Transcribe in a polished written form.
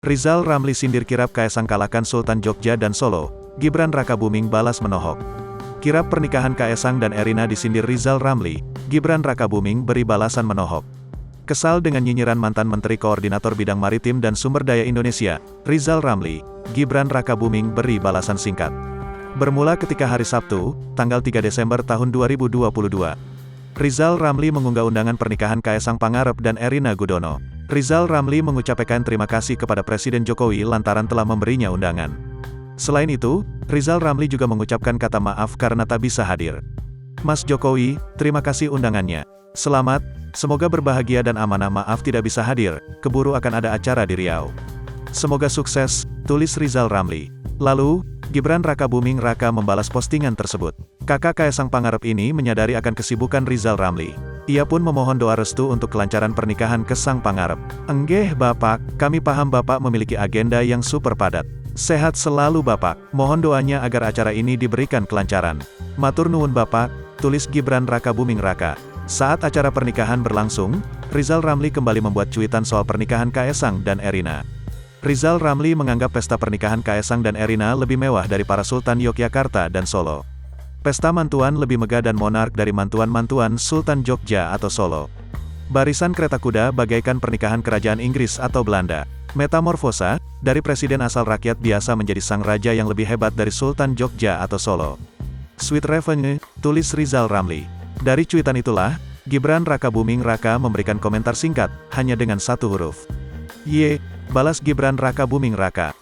Rizal Ramli sindir kirap Kaesang kalahkan Sultan Jogja dan Solo, Gibran Rakabuming balas menohok. Kirap pernikahan Kaesang dan Erina disindir Rizal Ramli, Gibran Rakabuming beri balasan menohok. Kesal dengan nyinyiran mantan Menteri Koordinator Bidang Maritim dan Sumber Daya Indonesia, Rizal Ramli, Gibran Rakabuming beri balasan singkat. Bermula ketika hari Sabtu, tanggal 3 Desember tahun 2022. Rizal Ramli mengunggah undangan pernikahan Kaesang Pangarep dan Erina Gudono. Rizal Ramli mengucapkan terima kasih kepada Presiden Jokowi lantaran telah memberinya undangan. Selain itu, Rizal Ramli juga mengucapkan kata maaf karena tak bisa hadir. Mas Jokowi, terima kasih undangannya. Selamat, semoga berbahagia dan amanah, maaf tidak bisa hadir, keburu akan ada acara di Riau. Semoga sukses, tulis Rizal Ramli. Lalu, Gibran Rakabuming Raka membalas postingan tersebut. Kakak Kaesang Pangarep ini menyadari akan kesibukan Rizal Ramli. Ia pun memohon doa restu untuk kelancaran pernikahan Kesang Pangarep. Enggeh Bapak, kami paham Bapak memiliki agenda yang super padat. Sehat selalu Bapak, mohon doanya agar acara ini diberikan kelancaran. Matur nuwun Bapak, tulis Gibran Rakabuming Raka. Saat acara pernikahan berlangsung, Rizal Ramli kembali membuat cuitan soal pernikahan Kaesang dan Erina. Rizal Ramli menganggap pesta pernikahan Kaesang dan Erina lebih mewah dari para Sultan Yogyakarta dan Solo. Pesta mantuan lebih megah dan monark dari mantuan-mantuan Sultan Jogja atau Solo. Barisan kereta kuda bagaikan pernikahan kerajaan Inggris atau Belanda. Metamorfosa, dari presiden asal rakyat biasa menjadi sang raja yang lebih hebat dari Sultan Jogja atau Solo. Sweet revenue, tulis Rizal Ramli. Dari cuitan itulah, Gibran Rakabuming Raka memberikan komentar singkat, hanya dengan satu huruf. Ye, balas Gibran Rakabuming Raka.